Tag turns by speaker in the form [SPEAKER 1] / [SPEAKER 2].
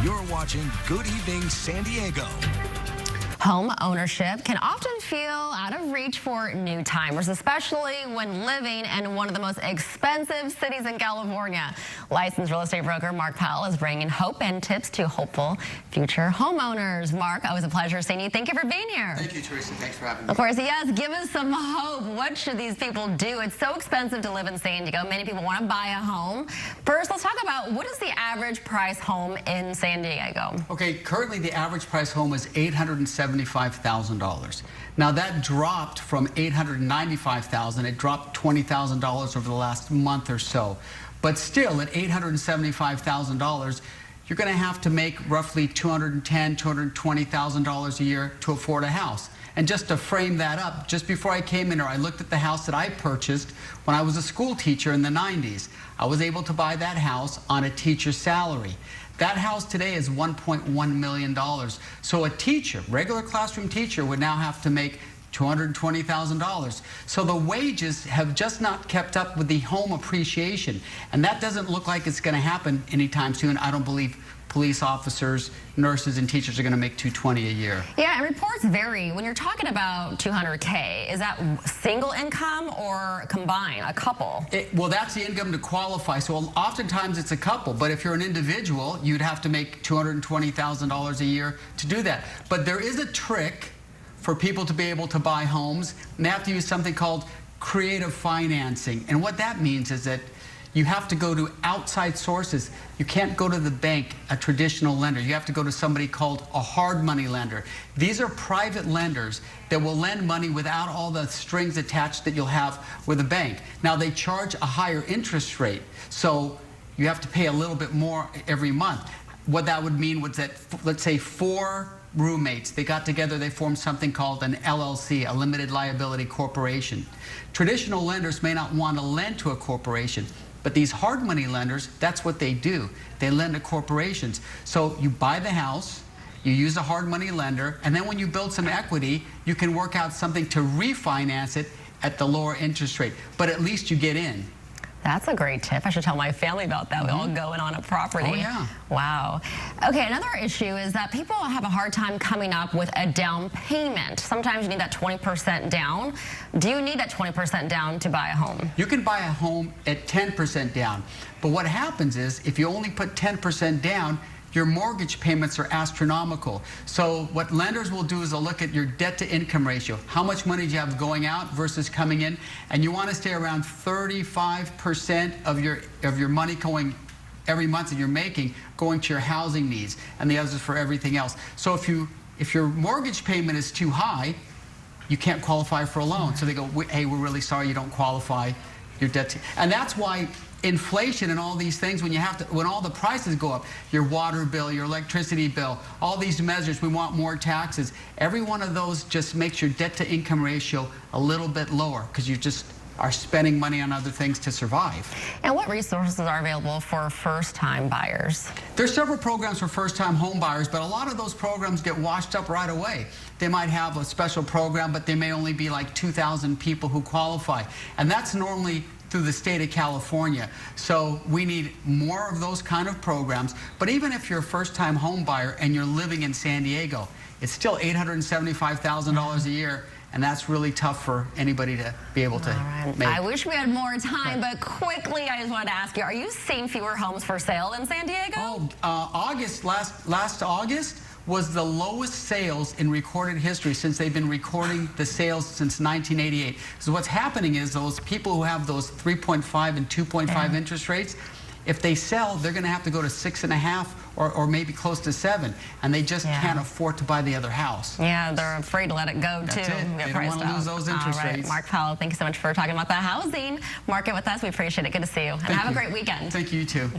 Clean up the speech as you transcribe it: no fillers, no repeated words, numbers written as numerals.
[SPEAKER 1] You're watching Good Evening San Diego.
[SPEAKER 2] Home ownership can often feel out of reach for new timers, especially when living in one of the most expensive cities in California. Licensed real estate broker Mark Powell is bringing hope and tips to hopeful future homeowners. Mark, always a pleasure seeing you. Thank you for being here.
[SPEAKER 3] Thank you, Teresa. Thanks for having me.
[SPEAKER 2] Of course, yes, give us some hope. What should these people do? It's so expensive to live in San Diego. Many people want to buy a home. First, let's talk about what is the average price home in San Diego?
[SPEAKER 3] Okay, currently the average price home is $875,000. Now that dropped from $895,000. It dropped $20,000 over the last month or so. But still, at $875,000, you're going to have to make roughly $210,000, $220,000 a year to afford a house. And just to frame that up, just before I came in here, I looked at the house that I purchased when I was a school teacher in the 90s. I was able to buy that house on a teacher's salary. That house today is $1.1 million. So a teacher, regular classroom teacher, would now have to make $220,000. So the wages have just not kept up with the home appreciation. And that doesn't look like it's going to happen anytime soon. I don't believe police officers, nurses, and teachers are going to make $220,000 a year.
[SPEAKER 2] Yeah, and reports vary. When you're talking about $200K, is that single income or combined, a couple?
[SPEAKER 3] Well, that's the income to qualify. So oftentimes it's a couple. But if you're an individual, you'd have to make $220,000 a year to do that. But there is a trick for people to be able to buy homes, and they have to use something called creative financing. And what that means is that you have to go to outside sources. You can't go to the bank, a traditional lender. You have to go to somebody called a hard money lender. These are private lenders that will lend money without all the strings attached that you'll have with a bank. Now, they charge a higher interest rate, so you have to pay a little bit more every month. What that would mean was that, let's say, 4 roommates, they got together, they formed something called an LLC, a limited liability corporation. Traditional lenders may not want to lend to a corporation, but these hard money lenders, that's what they do. They lend to corporations. So you buy the house, you use a hard money lender, and then when you build some equity, you can work out something to refinance it at the lower interest rate. But at least you get in.
[SPEAKER 2] That's a great tip. I should tell my family about that. We all go in on a property.
[SPEAKER 3] Oh, yeah.
[SPEAKER 2] Wow. Okay, another issue is that people have a hard time coming up with a down payment. Sometimes you need that 20% down. Do you need that 20% down to buy a home?
[SPEAKER 3] You can buy a home at 10% down. But what happens is, if you only put 10% down, your mortgage payments are astronomical. So what lenders will do is they'll look at your debt to income ratio. How much money do you have going out versus coming in? And you want to stay around 35% of your money going every month that you're making going to your housing needs, and the others for everything else. So if your mortgage payment is too high, you can't qualify for a loan. So they go, hey, we're really sorry you don't qualify your debt. And that's why inflation and all these things, when all the prices go up, your water bill, your electricity bill, all these measures, we want more taxes. Every one of those just makes your debt to income ratio a little bit lower because you just are spending money on other things to survive.
[SPEAKER 2] And what resources are available for first-time buyers?
[SPEAKER 3] There's several programs for first-time home buyers, but a lot of those programs get washed up right away. They might have a special program, but there may only be like 2,000 people who qualify. And that's normally through the state of California. So we need more of those kind of programs. But even if you're a first-time home buyer and you're living in San Diego, it's still $875,000 a year. And that's really tough for anybody to be able to make.
[SPEAKER 2] I wish we had more time, but quickly, I just wanted to ask you, are you seeing fewer homes for sale in San Diego?
[SPEAKER 3] Last August was the lowest sales in recorded history since they've been recording the sales since 1988. So what's happening is those people who have those 3.5 and 2.5 interest rates, if they sell, they're going to have to go to 6.5 or maybe close to 7, and they just can't afford to buy the other house.
[SPEAKER 2] Yeah, they're afraid to let it go,
[SPEAKER 3] That's
[SPEAKER 2] too.
[SPEAKER 3] It. They don't want to lose those interest rates.
[SPEAKER 2] Mark Powell, thank you so much for talking about the housing market with us. We appreciate it. Good to see you. And have a great weekend.
[SPEAKER 3] Thank you, you too.